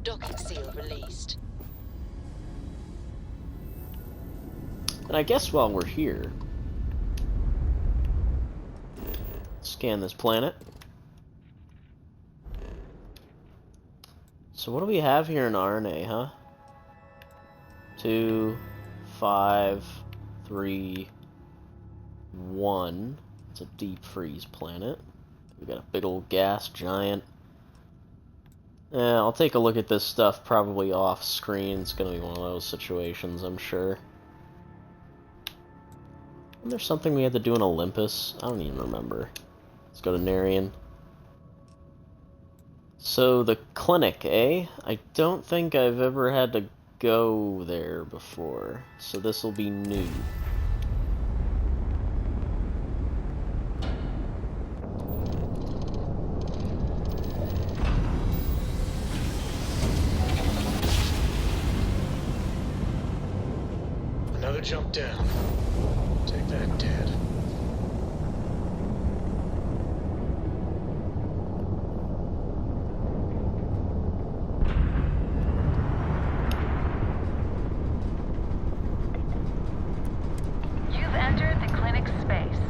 Docking seal released. And I guess while we're here, scan this planet. So what do we have here in RNA, huh? 2, 5, 3, 1. It's a deep freeze planet. We got a big old gas giant. Yeah, I'll take a look at this stuff probably off screen. It's gonna be one of those situations, I'm sure. Isn't there something we had to do in Olympus? I don't even remember. Let's go to Narian. So, the clinic, eh? I don't think I've ever had to go there before, so this will be new. Another jump down. Take that, Dad. You've entered the clinic space.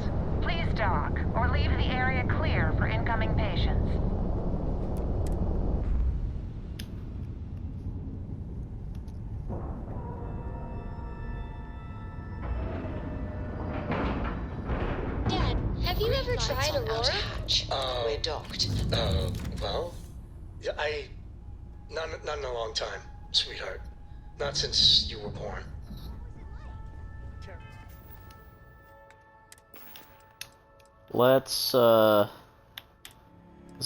Please dock, or leave the area clear for incoming patients. Dad, have you ever tried Aurora? We're docked. Well? Yeah, Not in a long time, sweetheart. Not since you were born. Let's, because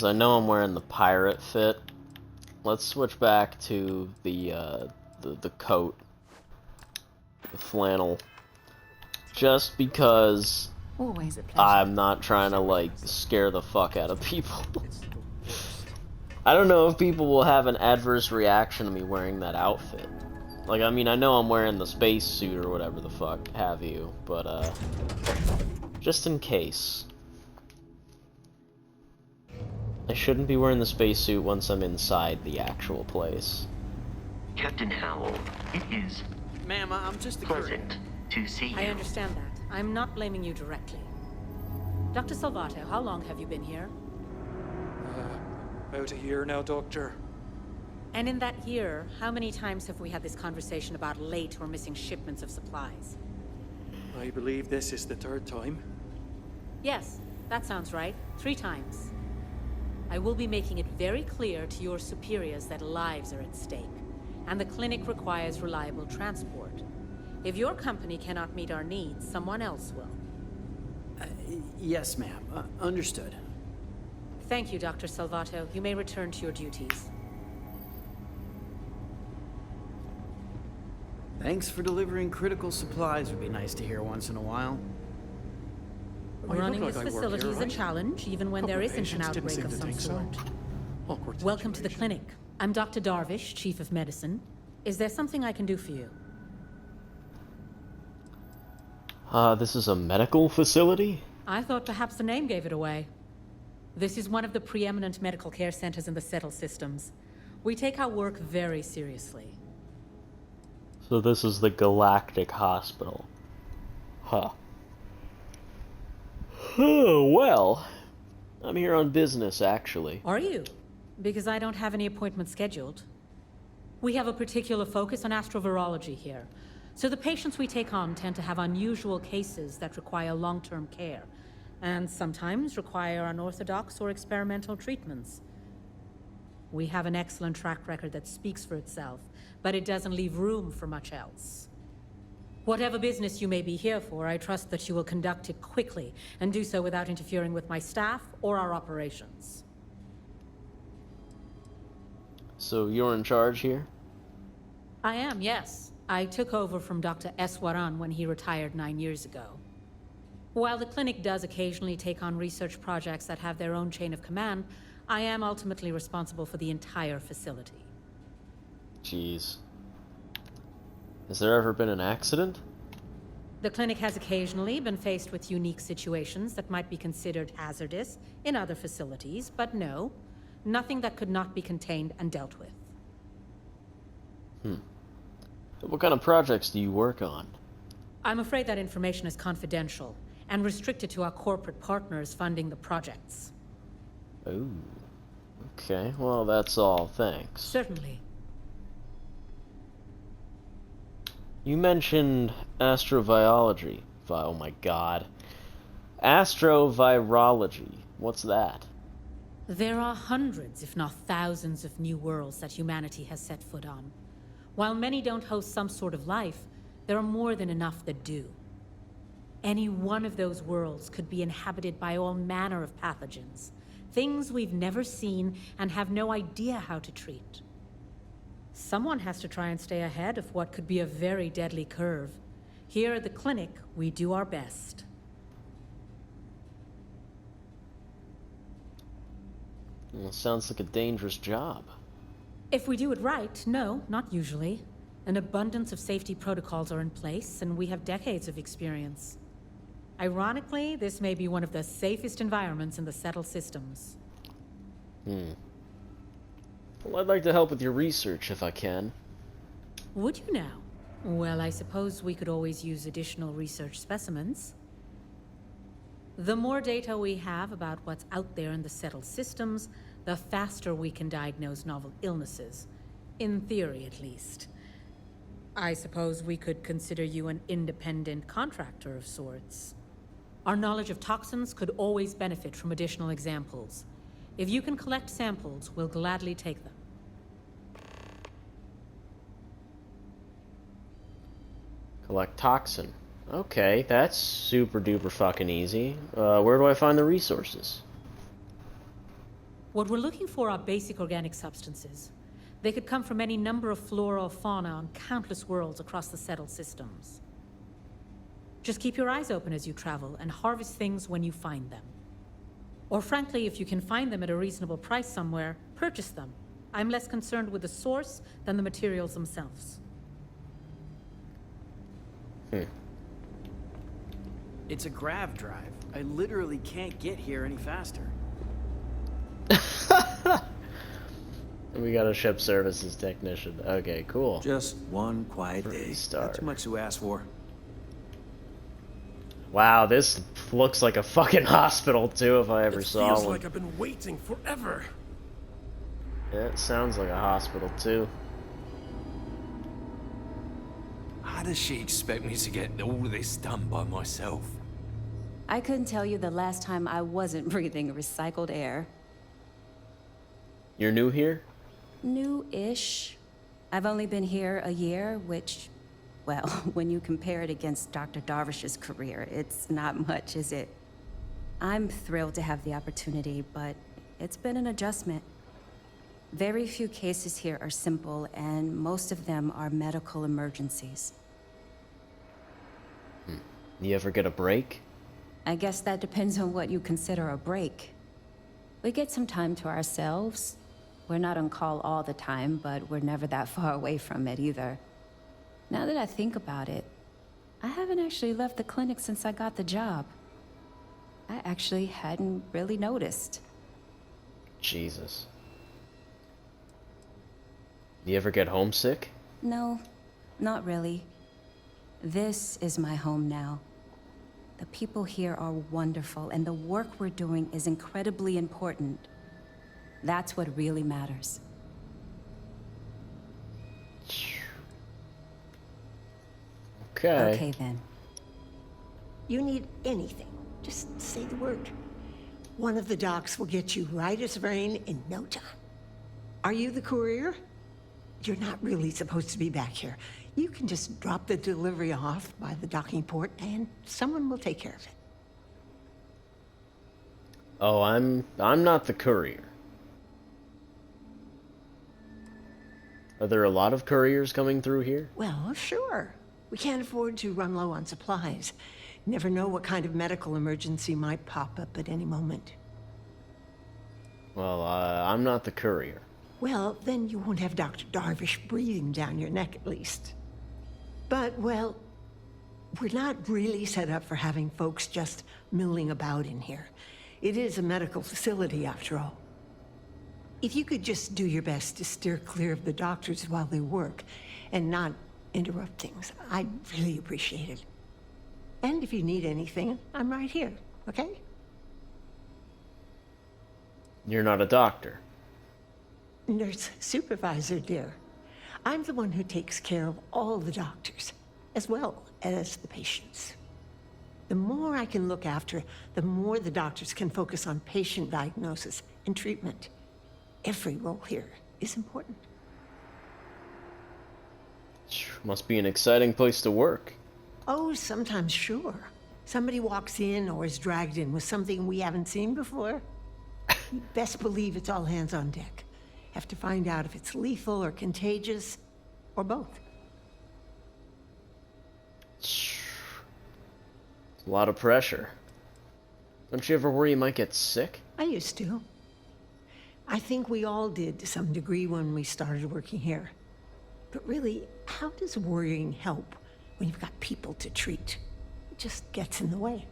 I know I'm wearing the pirate fit, let's switch back to the coat, the flannel, just because Always a pleasure. I'm not trying to, like, scare the fuck out of people. I don't know if people will have an adverse reaction to me wearing that outfit. Like, I mean, I know I'm wearing the space suit or whatever the fuck have you, but, just in case. I shouldn't be wearing the spacesuit once I'm inside the actual place. Captain Howell, it is Ma'am, I'm just a pleasant to see you. I understand that. I'm not blaming you directly. Dr. Salvato, how long have you been here? About a year now, Doctor. And in that year, how many times have we had this conversation about late or missing shipments of supplies? I believe this is the third time. Yes, that sounds right. 3 times. I will be making it very clear to your superiors that lives are at stake, and the clinic requires reliable transport. If your company cannot meet our needs, someone else will. Yes, ma'am. Understood. Thank you, Dr. Salvato. You may return to your duties. Thanks for delivering critical supplies would be nice to hear once in a while. Running this facility is a challenge, even when there isn't an outbreak of some sort. Welcome to the clinic. I'm Dr. Darvish, Chief of Medicine. Is there something I can do for you? This is a medical facility? I thought perhaps the name gave it away. This is one of the preeminent medical care centers in the Settle systems. We take our work very seriously. So this is the Galactic Hospital. Huh. Oh, well, I'm here on business, actually. Are you? Because I don't have any appointments scheduled. We have a particular focus on astrovirology here. So the patients we take on tend to have unusual cases that require long-term care, and sometimes require unorthodox or experimental treatments. We have an excellent track record that speaks for itself, but it doesn't leave room for much else. Whatever business you may be here for, I trust that you will conduct it quickly, and do so without interfering with my staff or our operations. So you're in charge here? I am, yes. I took over from Dr. Eswaran when he retired 9 years ago. While the clinic does occasionally take on research projects that have their own chain of command, I am ultimately responsible for the entire facility. Jeez. Has there ever been an accident? The clinic has occasionally been faced with unique situations that might be considered hazardous in other facilities, but no, nothing that could not be contained and dealt with. What kind of projects do you work on? I'm afraid that information is confidential and restricted to our corporate partners funding the projects. Oh. Okay, well, that's all, thanks. Certainly. You mentioned astrobiology. Oh my god. Astrovirology. What's that? There are hundreds, if not thousands, of new worlds that humanity has set foot on. While many don't host some sort of life, there are more than enough that do. Any one of those worlds could be inhabited by all manner of pathogens, things we've never seen and have no idea how to treat. Someone has to try and stay ahead of what could be a very deadly curve. Here at the clinic, we do our best. Well, sounds like a dangerous job. If we do it right, no, not usually. An abundance of safety protocols are in place, and we have decades of experience. Ironically, this may be one of the safest environments in the settled systems. Well, I'd like to help with your research if I can. Would you now? Well, I suppose we could always use additional research specimens. The more data we have about what's out there in the settled systems, the faster we can diagnose novel illnesses. In theory, at least. I suppose we could consider you an independent contractor of sorts. Our knowledge of toxins could always benefit from additional examples. If you can collect samples, we'll gladly take them. Collect toxin. Okay, that's super duper fucking easy. Where do I find the resources? What we're looking for are basic organic substances. They could come from any number of flora or fauna on countless worlds across the settled systems. Just keep your eyes open as you travel and harvest things when you find them. Or frankly, if you can find them at a reasonable price somewhere, purchase them. I'm less concerned with the source than the materials themselves. It's a grav drive. I literally can't get here any faster. We got a ship services technician. Okay, cool. Just one quiet day. Star. Not too much to ask for. Wow, this looks like a fucking hospital too, if I ever saw Feels one. like I've been waiting forever. Yeah, it sounds like a hospital too. How does she expect me to get all of this done by myself? I couldn't tell you the last time I wasn't breathing recycled air. You're new here? New-ish. I've only been here a year, which, well, when you compare it against Dr. Darvish's career, it's not much, is it? I'm thrilled to have the opportunity, but it's been an adjustment. Very few cases here are simple, and most of them are medical emergencies. You ever get a break? I guess that depends on what you consider a break. We get some time to ourselves. We're not on call all the time, but we're never that far away from it either. Now that I think about it, I haven't actually left the clinic since I got the job. I actually hadn't really noticed. Jesus. You ever get homesick? No, not really. This is my home now. The people here are wonderful, and the work we're doing is incredibly important. That's what really matters. Okay. Okay, then. You need anything, just say the word. One of the docs will get you right as rain in no time. Are you the courier? You're not really supposed to be back here. You can just drop the delivery off by the docking port and someone will take care of it. Oh, I'm not the courier. Are there a lot of couriers coming through here? Well, sure. We can't afford to run low on supplies. Never know what kind of medical emergency might pop up at any moment. Well, I'm not the courier. Well, then you won't have Dr. Darvish breathing down your neck at least. But, well, we're not really set up for having folks just milling about in here. It is a medical facility, after all. If you could just do your best to steer clear of the doctors while they work, and not interrupt things. I'd really appreciate it. And if you need anything, I'm right here, okay? You're not a doctor. Nurse supervisor, dear. I'm the one who takes care of all the doctors, as well as the patients. The more I can look after, the more the doctors can focus on patient diagnosis and treatment. Every role here is important. Must be an exciting place to work. Oh, sometimes, sure. Somebody walks in or is dragged in with something we haven't seen before. You best believe it's all hands on deck. Have to find out if it's lethal or contagious, or both. A lot of pressure. Don't you ever worry you might get sick? I used to. I think we all did to some degree when we started working here. But really, how does worrying help when you've got people to treat? It just gets in the way.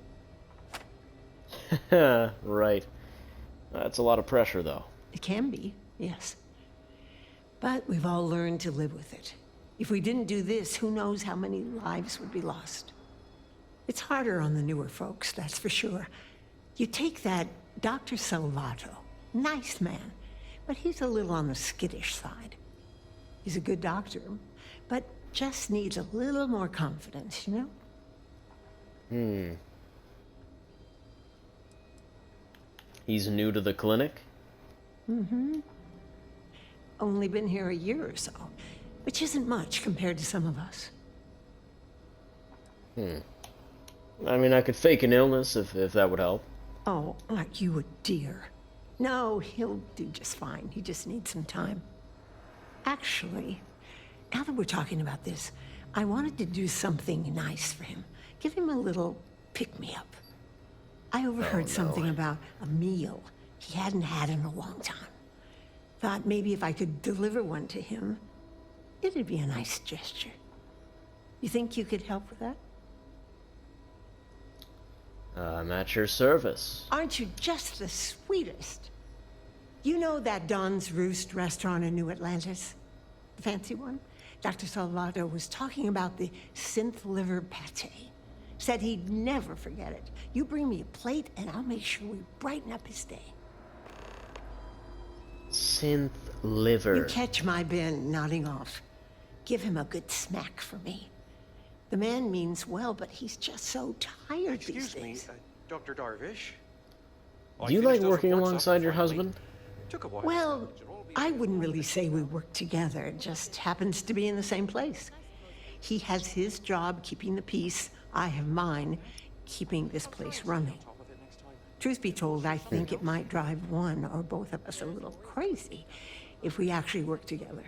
Right. That's a lot of pressure, though. It can be, yes. But we've all learned to live with it. If we didn't do this, who knows how many lives would be lost. It's harder on the newer folks, that's for sure. You take that Dr. Salvato, nice man, but he's a little on the skittish side. He's a good doctor, but just needs a little more confidence, you know? He's new to the clinic? Mm-hmm. Only been here a year or so, which isn't much compared to some of us. I mean, I could fake an illness if that would help. Oh, aren't you a dear? No, he'll do just fine. He just needs some time. Actually, now that we're talking about this, I wanted to do something nice for him. Give him a little pick-me-up. I overheard something about a meal he hadn't had in a long time. Thought maybe if I could deliver one to him, it'd be a nice gesture. You think you could help with that? I'm at your service. Aren't you just the sweetest? You know that Don's Roost restaurant in New Atlantis? The fancy one? Dr. Salvato was talking about the synth liver pate. Said he'd never forget it. You bring me a plate and I'll make sure we brighten up his day. Synth liver. You catch my Ben nodding off. Give him a good smack for me. The man means well, but he's just so tired these days. Dr. Darvish? Do you like working alongside your husband? Took a while. Well, I wouldn't really say we work together. It just happens to be in the same place. He has his job keeping the peace. I have mine keeping this place running. Truth be told, I think it might drive one or both of us a little crazy if we actually work together.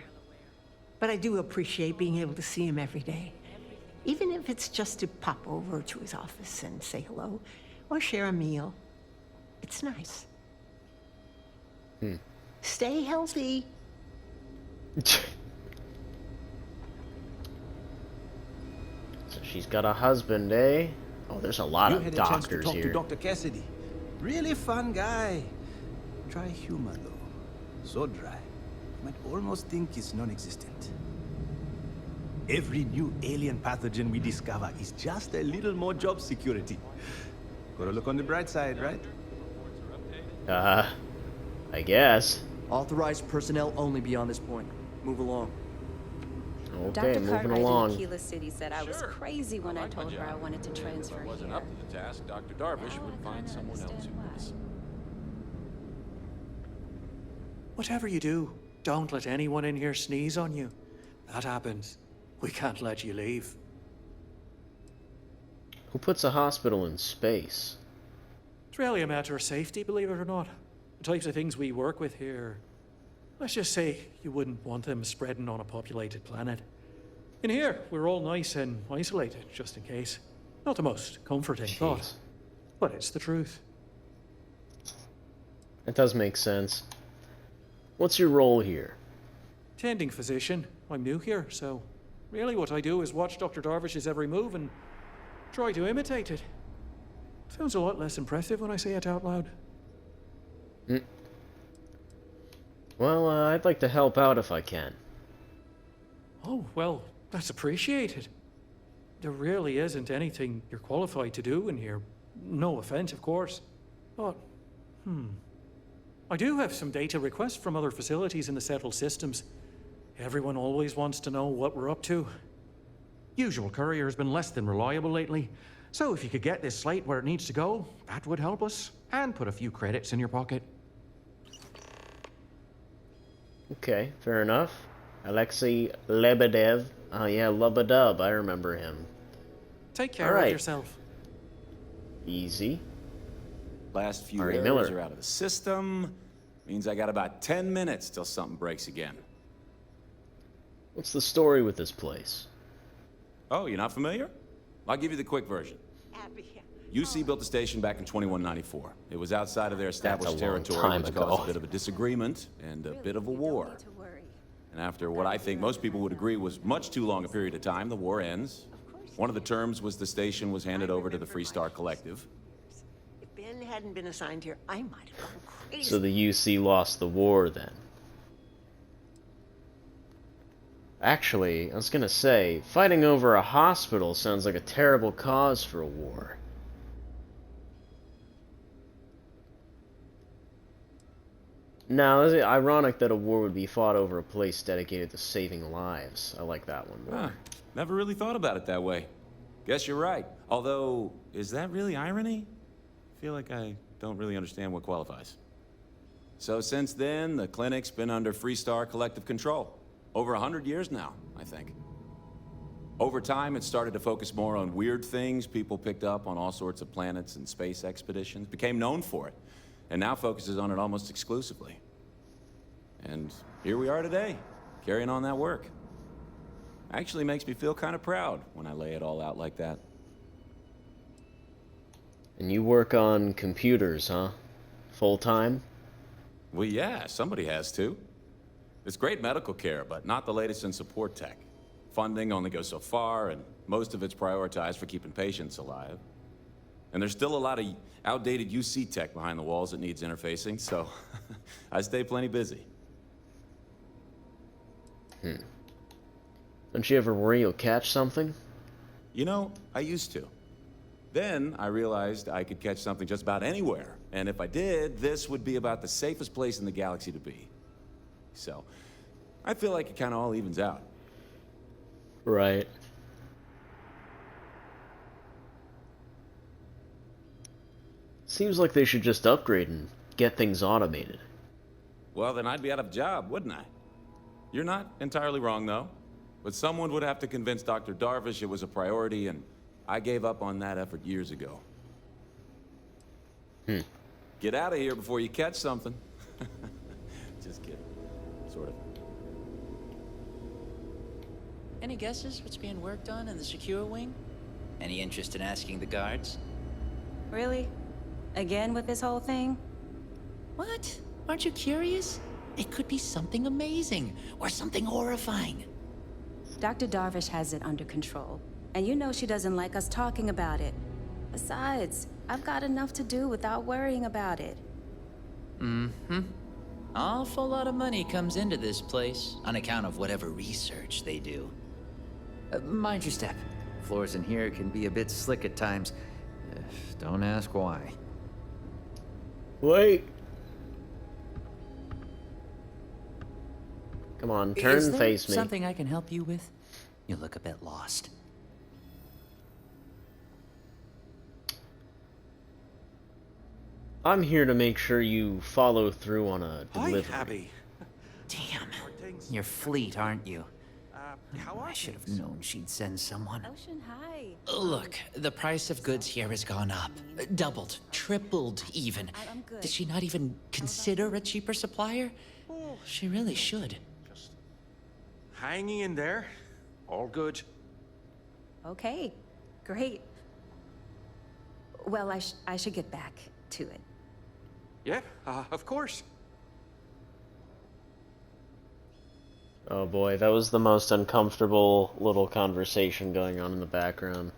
But I do appreciate being able to see him every day. Even if it's just to pop over to his office and say hello or share a meal. It's nice. Stay healthy. So she's got a husband, eh? Oh, there's a lot of doctors here. To Dr. Cassidy. Really fun guy. Dry humor, though. So dry. You might almost think it's non-existent. Every new alien pathogen we discover is just a little more job security. Gotta look on the bright side, right? I guess. Authorized personnel only beyond this point. Move along. Okay, Dr. moving Cartwright along. in Aquila City said I was crazy when I told her I wanted to transfer If it wasn't here. up to the task, Dr. Darvish would find someone else who was. Whatever you do, don't let anyone in here sneeze on you. That happens. We can't let you leave. Who puts a hospital in space? It's really a matter of safety, believe it or not. The types of things we work with here. Let's just say you wouldn't want them spreading on a populated planet. In here, we're all nice and isolated, just in case. Not the most comforting thought, but it's the truth. It does make sense. What's your role here? Tending physician. I'm new here, so really what I do is watch Dr. Darvish's every move and try to imitate it. Sounds a lot less impressive when I say it out loud. Well, I'd like to help out if I can. Oh, well, that's appreciated. There really isn't anything you're qualified to do in here. No offense, of course. But, I do have some data requests from other facilities in the settled systems. Everyone always wants to know what we're up to. Usual courier has been less than reliable lately, so if you could get this slate where it needs to go, that would help us, and put a few credits in your pocket. Okay, fair enough. Alexei Lebedev. Oh yeah, Lubadub, I remember him. Take care of yourself. Easy. Last few Artie errors Miller. are out of the system. Means I got about 10 minutes till something breaks again. What's the story with this place? Oh, you're not familiar? I'll give you the quick version. UC built the station back in 2194. It was outside of their established territory, which caused a bit of a disagreement and a bit of a war. And after what I think most people would agree was much too long a period of time, the war ends. One of the terms was the station was handed over to the Freestar Collective. If Ben hadn't been assigned here, I might have gone crazy. So the UC lost the war then. Actually, I was gonna say, fighting over a hospital sounds like a terrible cause for a war. Now, is it ironic that a war would be fought over a place dedicated to saving lives? I like that one more. Huh. Never really thought about it that way. Guess you're right. Although, is that really irony? I feel like I don't really understand what qualifies. So since then, the clinic's been under Freestar Collective control. Over 100 years now, I think. Over time, it started to focus more on weird things people picked up on all sorts of planets and space expeditions, became known for it, and now focuses on it almost exclusively. And here we are today, carrying on that work. Actually makes me feel kind of proud when I lay it all out like that. And you work on computers, huh? Full time? Well, yeah, somebody has to. It's great medical care, but not the latest in support tech. Funding only goes so far, and most of it's prioritized for keeping patients alive. And there's still a lot of outdated UC tech behind the walls that needs interfacing, so I stay plenty busy. Don't you ever worry you'll catch something? You know, I used to. Then I realized I could catch something just about anywhere, and if I did, this would be about the safest place in the galaxy to be. So, I feel like it kind of all evens out. Right. Seems like they should just upgrade and get things automated. Well, then I'd be out of a job, wouldn't I? You're not entirely wrong, though. But someone would have to convince Dr. Darvish it was a priority, and I gave up on that effort years ago. Get out of here before you catch something. Just kidding. Sort of. Any guesses what's being worked on in the secure wing? Any interest in asking the guards? Really? Again with this whole thing? What? Aren't you curious? It could be something amazing, or something horrifying. Dr. Darvish has it under control, and you know she doesn't like us talking about it. Besides, I've got enough to do without worrying about it. Awful lot of money comes into this place, on account of whatever research they do. Mind your step. Floors in here can be a bit slick at times. Don't ask why. Wait. Come on, turn and face me. Something I can help you with? You look a bit lost. I'm here to make sure you follow through on a delivery. Hi, Abby. Damn. You're fleet, aren't you? How are I should have known she'd send someone. Ocean, hi. Look, the price of goods here has gone up. Doubled, tripled even. I'm good. Did she not even consider a cheaper supplier? She really should. Hanging in there. All good. Okay, great. Well, I should get back to it. Yeah, of course. Oh boy, that was the most uncomfortable little conversation going on in the background.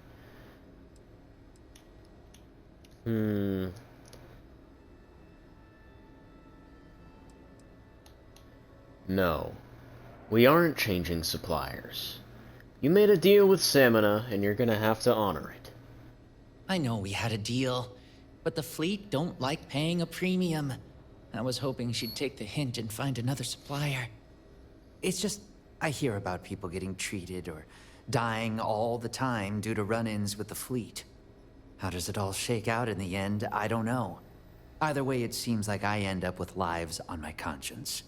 No. We aren't changing suppliers. You made a deal with Samina, and you're gonna have to honor it. I know we had a deal, but the fleet don't like paying a premium. I was hoping she'd take the hint and find another supplier. It's just, I hear about people getting treated or dying all the time due to run-ins with the fleet. How does it all shake out in the end? I don't know. Either way, it seems like I end up with lives on my conscience.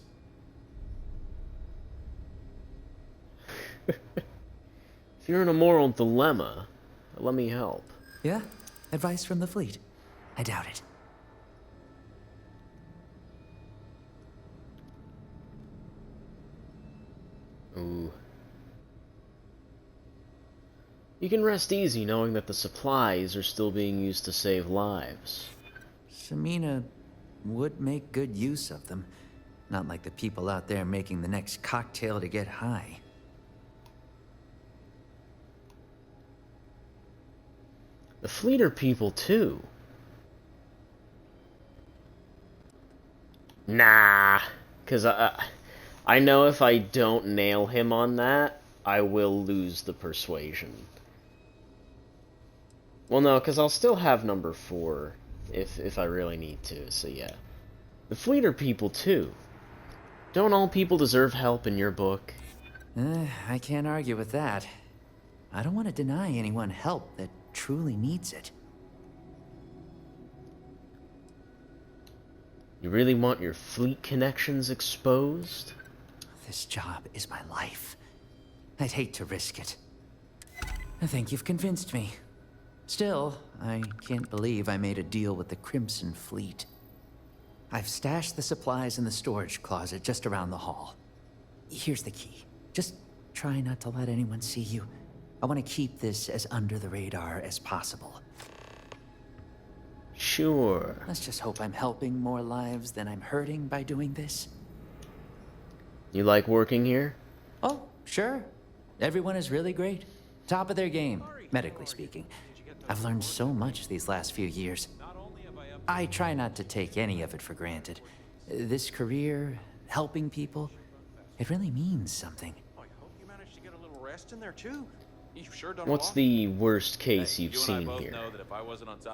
If you're in a moral dilemma, let me help. Yeah? Advice from the fleet? I doubt it. Ooh. You can rest easy knowing that the supplies are still being used to save lives. Samina would make good use of them. Not like the people out there making the next cocktail to get high. The fleet are people too. Nah, because I know if I don't nail him on that, I will lose the persuasion. Well, no, because I'll still have number 4 if I really need to, so yeah. The fleet are people too. Don't all people deserve help in your book? I can't argue with that. I don't want to deny anyone help that truly needs it. You really want your fleet connections exposed? This job is my life. I'd hate to risk it. I think you've convinced me. Still, I can't believe I made a deal with the Crimson Fleet. I've stashed the supplies in the storage closet just around the hall. Here's the key. Just try not to let anyone see you. I want to keep this as under the radar as possible. Sure. Let's just hope I'm helping more lives than I'm hurting by doing this. You like working here? Oh, sure. Everyone is really great. Top of their game, medically speaking. I've learned so much these last few years. I try not to take any of it for granted. This career, helping people, it really means something. I hope you managed to get a little rest in there too. You've sure done What's the worst case you've seen here?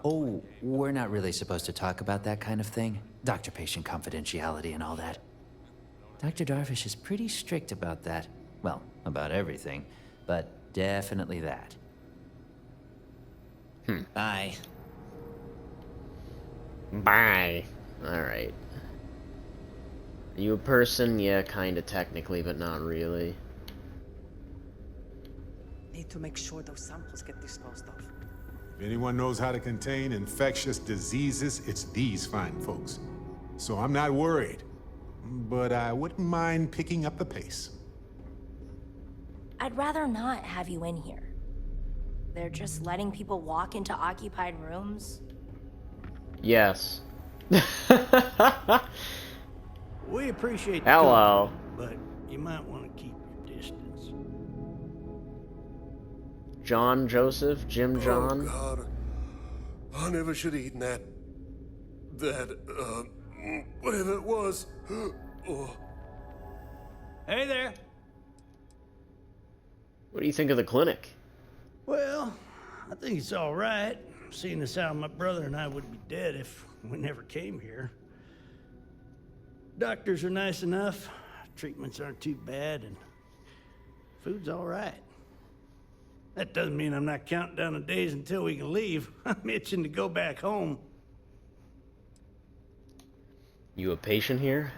Oh, we're not really supposed to talk about that kind of thing. Doctor-patient confidentiality and all that. Dr. Darvish is pretty strict about that. Well, about everything, but definitely that. Bye. Bye. Alright. Are you a person? Yeah, kinda technically, but not really. Need to make sure those samples get disposed of. If anyone knows how to contain infectious diseases, it's these fine folks. So I'm not worried, but I wouldn't mind picking up the pace. I'd rather not have you in here. They're just letting people walk into occupied rooms. Yes. We appreciate the Hello. company, but you might want to keep your distance. John Joseph? Jim John? Oh, God. I never should have eaten that, whatever it was. Oh. Hey there. What do you think of the clinic? Well, I think it's all right, seeing as how my brother and I would be dead if we never came here. Doctors are nice enough, treatments aren't too bad, and food's all right. That doesn't mean I'm not counting down the days until we can leave. I'm itching to go back home. You a patient here?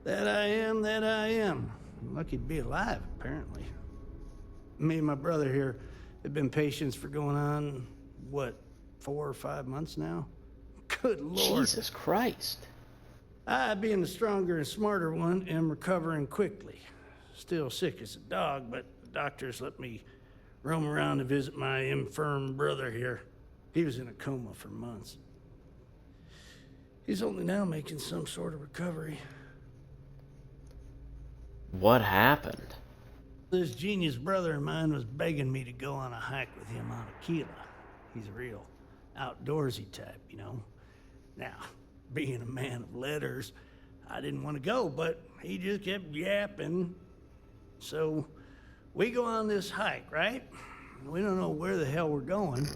That I am. Lucky to be alive, apparently. Me and my brother here have been patients for going on, what, 4 or 5 months now? Good Lord. Jesus Christ. I, being the stronger and smarter one, am recovering quickly. Still sick as a dog, but the doctors let me roam around to visit my infirm brother here. He was in a coma for months. He's only now making some sort of recovery. What happened? This genius brother of mine was begging me to go on a hike with him on Aquila. He's a real outdoorsy type, you know. Now, being a man of letters, I didn't want to go, but he just kept yapping. So we go on this hike, right? We don't know where the hell we're going.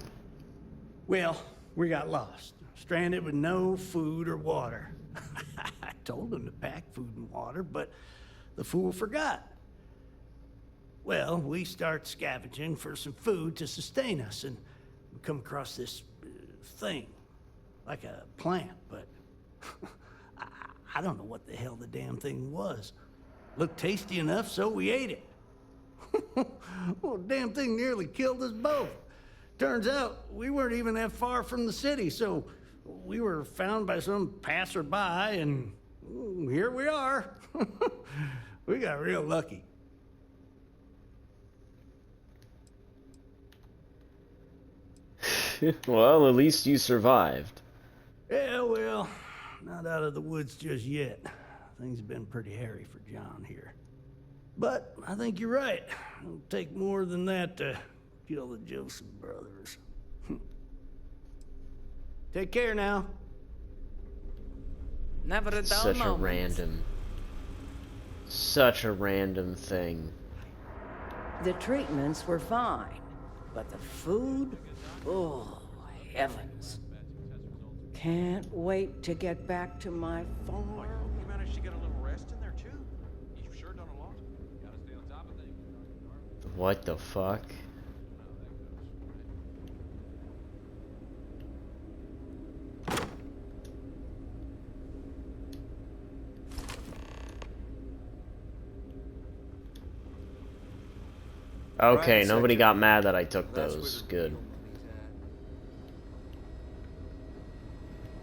Well, we got lost, stranded with no food or water. I told him to pack food and water, but the fool forgot. Well, we start scavenging for some food to sustain us, and we come across this thing, like a plant, but I don't know what the hell the damn thing was. Looked tasty enough, so we ate it. Well, the damn thing nearly killed us both. Turns out we weren't even that far from the city, so we were found by some passerby, and here we are. We got real lucky. Well, at least you survived. Yeah, well, not out of the woods just yet. Things have been pretty hairy for John here. But I think you're right. It'll take more than that to kill the Joseph brothers. Take care now. Never a dull moment. Such a random thing. The treatments were fine, but the food? Oh, heavens. Can't wait to get back to my farm. You managed to get a little rest in there too. You've sure done a lot. Gotta stay on top of things. What the fuck? Okay, nobody got mad that I took those. Good.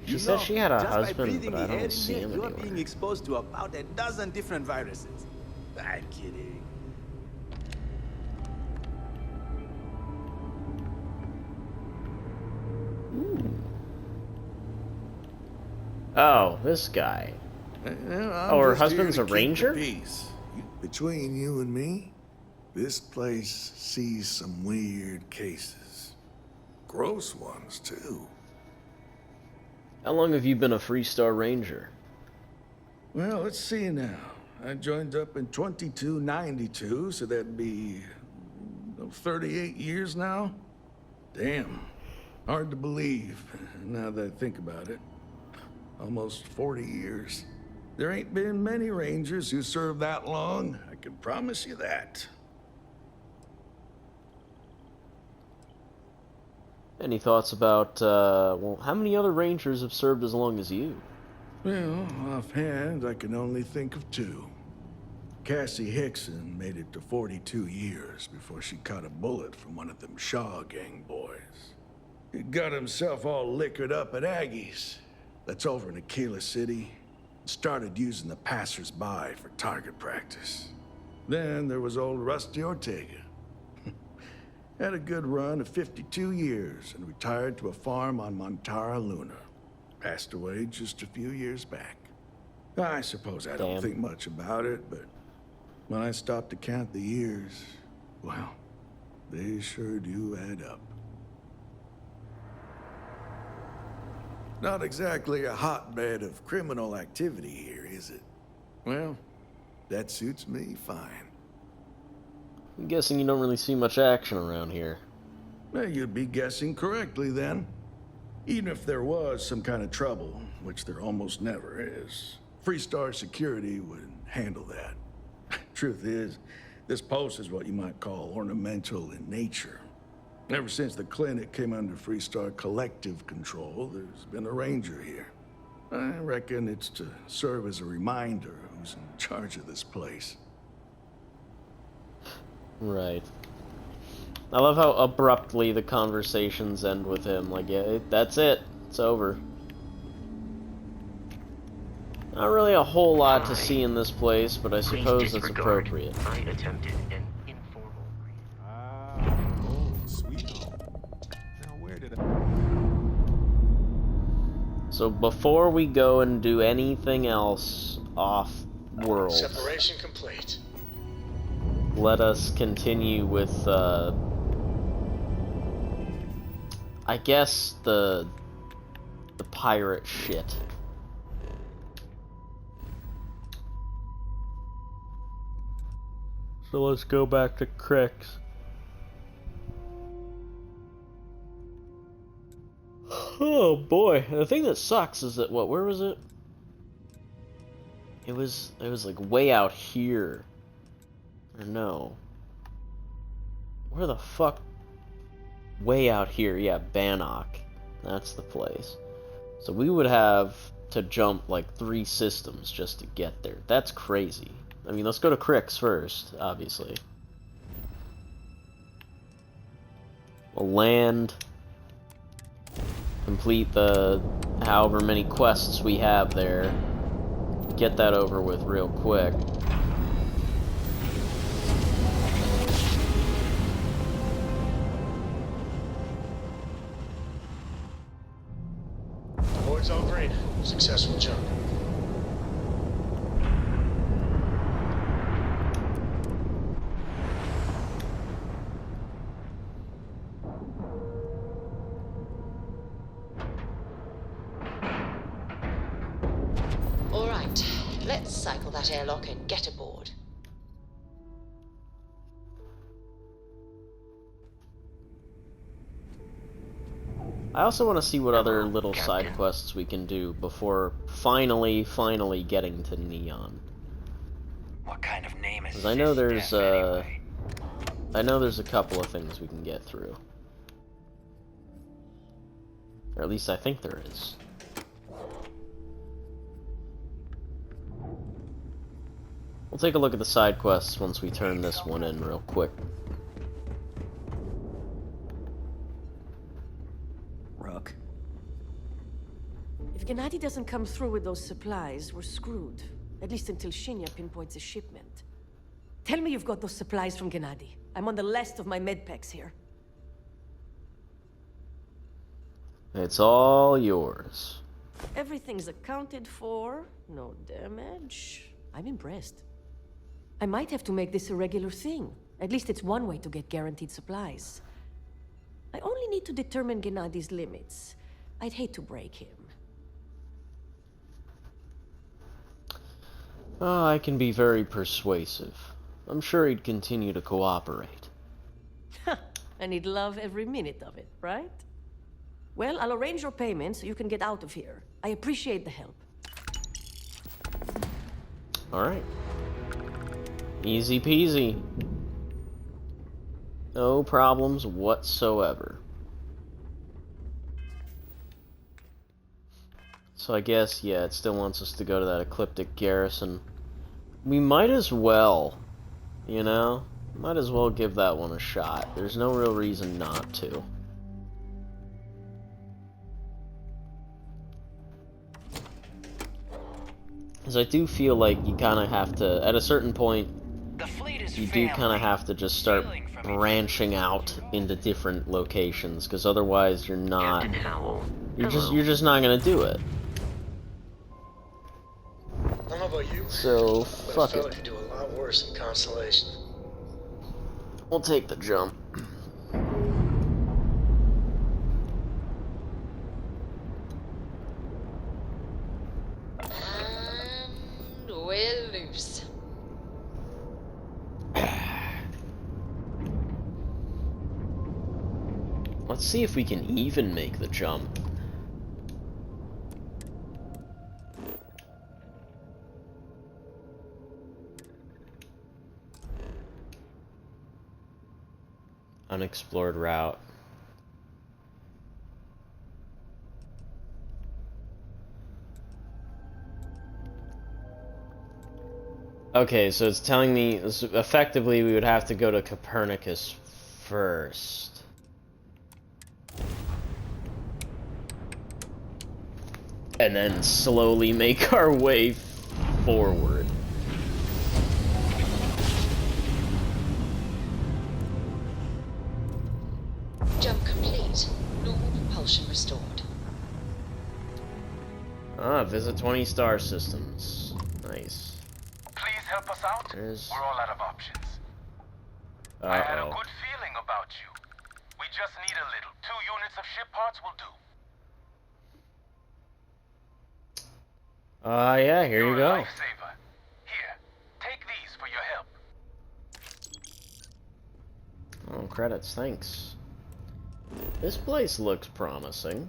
She said she had a husband, but I don't see him anywhere. You are being exposed to about a dozen different viruses. I'm kidding. Oh, this guy. Oh, her husband's a ranger? Between you and me, this place sees some weird cases. Gross ones, too. How long have you been a Freestar Ranger? Well, let's see now. I joined up in 2292, so that'd be 38 years now. Damn. Hard to believe, now that I think about it. Almost 40 years. There ain't been many Rangers who served that long, I can promise you that. Any thoughts about, well, how many other Rangers have served as long as you? Well, offhand, I can only think of two. Cassie Hickson made it to 42 years before she caught a bullet from one of them Shaw gang boys. He got himself all liquored up at Aggie's. That's over in Aquila City. Started using the passers-by for target practice. Then there was old Rusty Ortega. Had a good run of 52 years and retired to a farm on Montara Luna. Passed away just a few years back. I suppose I don't think much about it, but when I stopped to count the years, well, they sure do add up. Not exactly a hotbed of criminal activity here, is it? Well, that suits me fine. I'm guessing you don't really see much action around here. Well, you'd be guessing correctly then. Even if there was some kind of trouble, which there almost never is, Freestar Security would handle that. Truth is, this post is what you might call ornamental in nature. Ever since the clinic came under Freestar collective control, there's been a ranger here. I reckon it's to serve as a reminder who's in charge of this place. Right. I love how abruptly the conversations end with him. Like, yeah, that's it. It's over. Not really a whole lot to see in this place, but I suppose it's appropriate. I attempted an informal So before we go and do anything else off-world, Separation complete. let us continue with, I guess the pirate shit. So let's go back to Cricks. Oh boy, the thing that sucks is that where was it? It was like way out here. Or no. Where the fuck? Way out here, yeah, Bannock. That's the place. So we would have to jump like 3 systems just to get there. That's crazy. I mean, let's go to Cricks first, obviously. We'll land, complete the however many quests we have there, get that over with real quick. Board's all green. Successful jump. All right, let's cycle that airlock and get aboard. I also want to see what other little side quests we can do before finally getting to Neon. What kind of name is Because I know there's a couple of things we can get through. Or at least I think there is. We'll take a look at the side quests once we turn this one in real quick. Rook. If Gennady doesn't come through with those supplies, we're screwed. At least until Shinya pinpoints a shipment. Tell me you've got those supplies from Gennady. I'm on the last of my medpacks here. It's all yours. Everything's accounted for. No damage. I'm impressed. I might have to make this a regular thing. At least it's one way to get guaranteed supplies. I only need to determine Gennady's limits. I'd hate to break him. I can be very persuasive. I'm sure he'd continue to cooperate. And he'd love every minute of it, right? Well, I'll arrange your payment so you can get out of here. I appreciate the help. Alright. Easy peasy. No problems whatsoever. So I guess, yeah, it still wants us to go to that Ecliptic Garrison. We might as well, you know? Might as well give that one a shot. There's no real reason not to. Because I do feel like you kind of have to, at a certain point, you do kind of have to just start branching out into different locations, because otherwise you're not, you're just not gonna do it. I don't know about you, So but fuck I felt it. I could do a lot worse than Constellation. We'll take the jump. And we're loose. Let's see if we can even make the jump. Unexplored route. Okay, so it's telling me, effectively we would have to go to Copernicus first. And then slowly make our way forward. Jump complete. Normal propulsion restored. Visit 20 star systems. Nice. Please help us out. We're all out of options. I had a good feeling about you. We just need a little. 2 units of ship parts will do. Yeah, here you go. Lifesaver. Here, take these for your help. No credits, thanks. This place looks promising.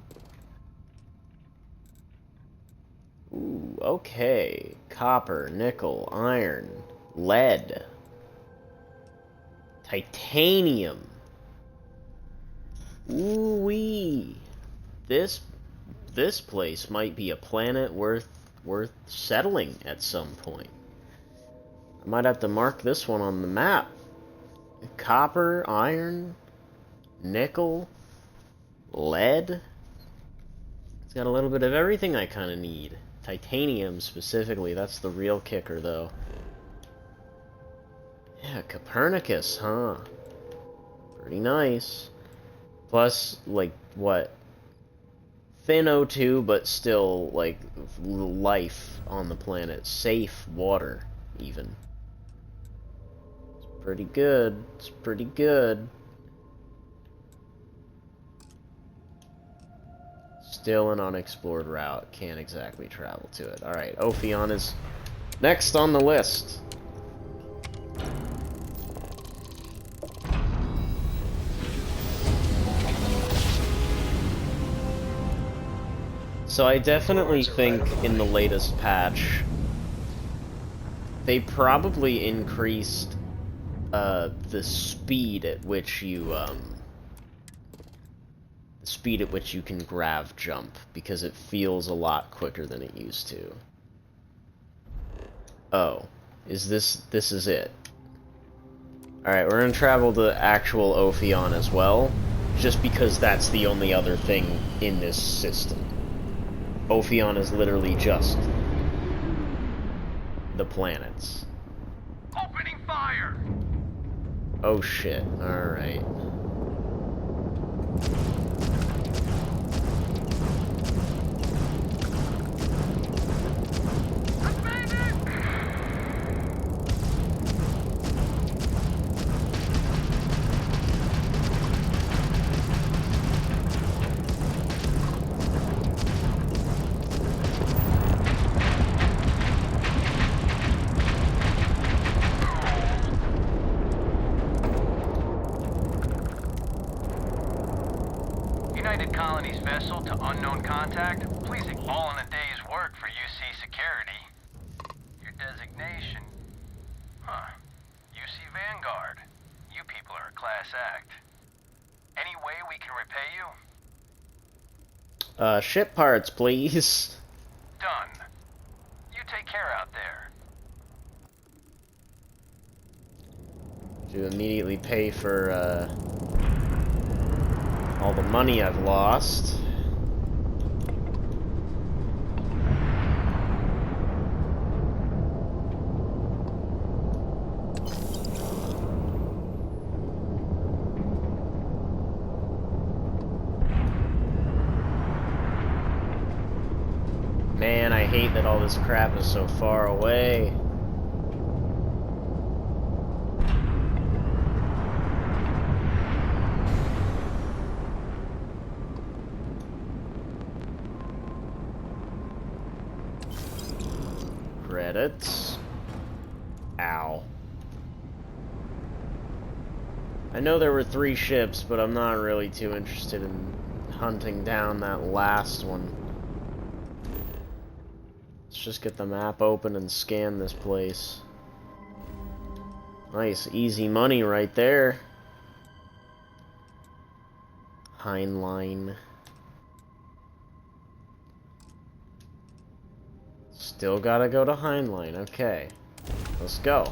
Ooh, okay. Copper, nickel, iron, lead, titanium. Ooh-wee. This place might be a planet worth settling at some point. I might have to mark this one on the map. Copper, iron, nickel, lead. It's got a little bit of everything I kind of need. Titanium specifically, that's the real kicker though. Yeah, Copernicus, huh? Pretty nice. Plus, like, what? Thin O2, but still, like, life on the planet. Safe water, even. It's pretty good. It's pretty good. Still an unexplored route. Can't exactly travel to it. Alright, Ophion is next on the list. So I definitely think in the latest patch, they probably increased the speed at which you can grav jump, because it feels a lot quicker than it used to. Oh, is this is it? Alright, we're gonna travel to actual Ophion as well, just because that's the only other thing in this system. Ophion is literally just the planets. Opening fire! Oh shit, alright. United Colonies vessel to unknown contact. Please all in a day's work for UC security. Your designation? Huh. UC Vanguard. You people are a class act. Any way we can repay you? Ship parts, please. Done. You take care out there. To immediately pay for, all the money I've lost. Man, I hate that all this crap is so far away. Credits. Ow. I know there were 3 ships, but I'm not really too interested in hunting down that last one. Let's just get the map open and scan this place. Nice, easy money right there. Heinlein. Still gotta go to Heinlein, okay. Let's go.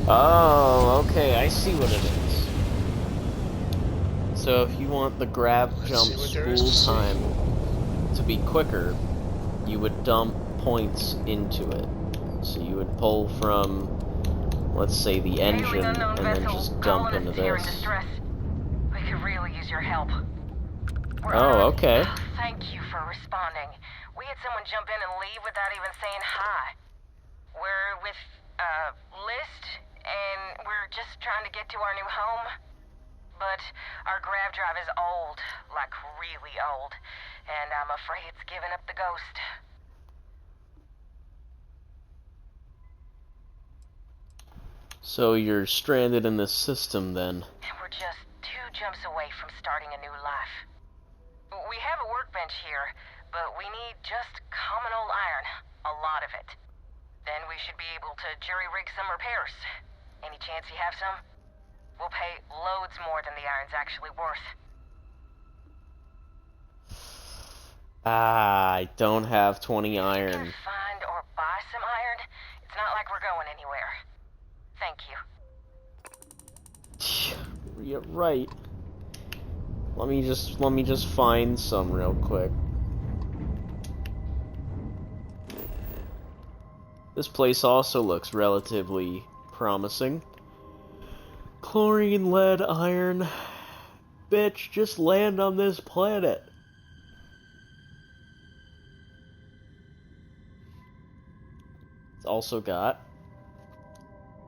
Oh, okay, I see what it is. So if you want the grab jump spool time to be quicker, you would dump points into it. So you would pull from, let's say, the engine, and then just dump into this. We could really use your help. Oh, okay. Thank you for responding. We had someone jump in and leave without even saying hi. We're with, List, and we're just trying to get to our new home. But our grav grav drive is old, like really old, and I'm afraid it's given up the ghost. So you're stranded in this system then? We're just 2 jumps away from starting a new life. We have a workbench here, but we need just common old iron, a lot of it. Then we should be able to jury-rig some repairs. Any chance you have some? We'll pay loads more than the iron's actually worth. I don't have 20 iron. If you can find or buy some iron, it's not like we're going anywhere. Thank you. You're right. Let me just find some real quick. This place also looks relatively promising. Chlorine, lead, iron. Bitch, just land on this planet. It's also got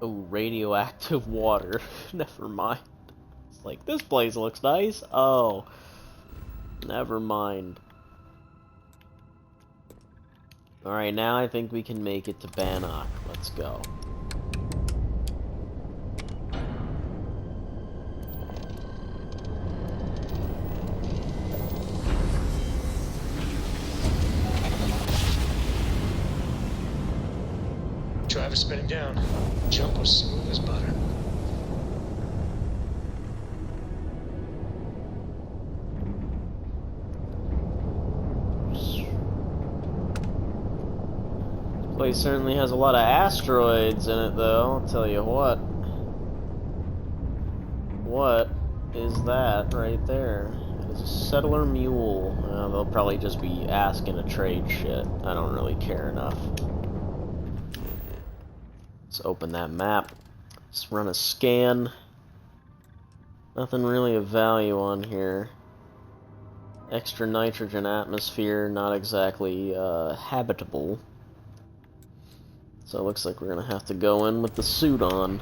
radioactive water. Never mind. It's like, this place looks nice. Oh, never mind. Alright, now I think we can make it to Bannock. Let's go. Drive is spinning down. Jump was smooth as butter. Place certainly has a lot of asteroids in it, though. I'll tell you what. What is that right there? It's a settler mule. They'll probably just be asking to trade shit. I don't really care enough. Let's open that map. Let's run a scan. Nothing really of value on here. Extra nitrogen atmosphere, not exactly habitable. So it looks like we're gonna have to go in with the suit on.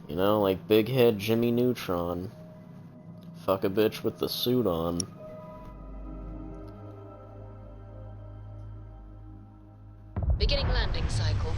You know, like Big Head Jimmy Neutron. Fuck a bitch with the suit on. Beginning landing cycle.